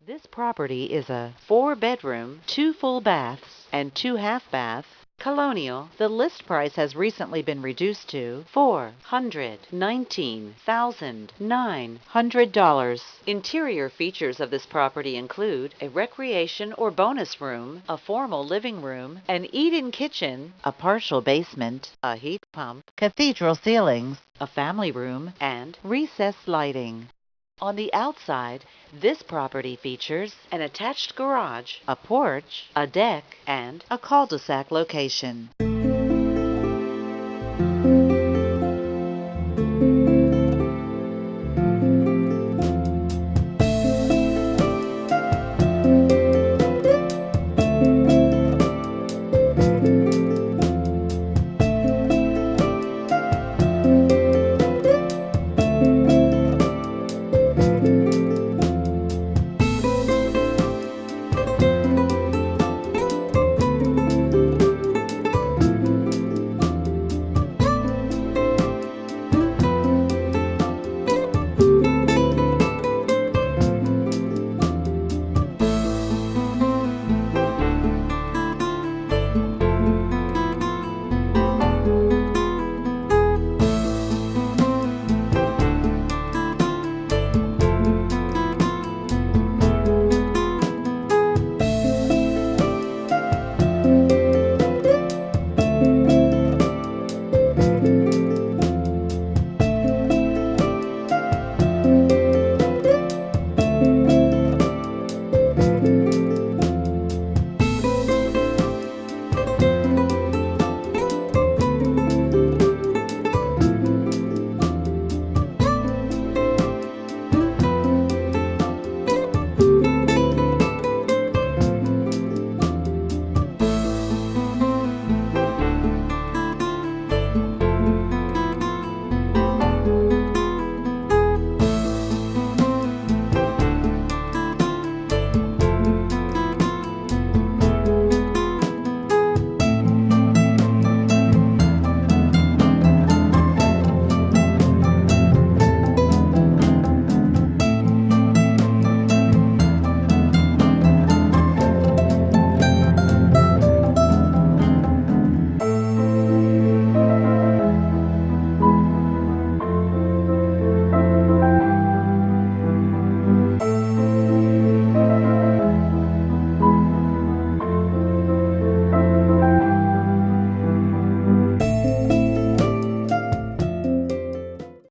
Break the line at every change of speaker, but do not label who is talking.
This property is a 4-bedroom, 2 full baths, and 2 half baths, colonial. The list price has recently been reduced to $419,900. Interior features of this property include a recreation or bonus room, a formal living room, an eat-in kitchen, a partial basement, a heat pump, cathedral ceilings, a family room, and recessed lighting. On the outside, this property features an attached garage, a porch, a deck, and a cul-de-sac location.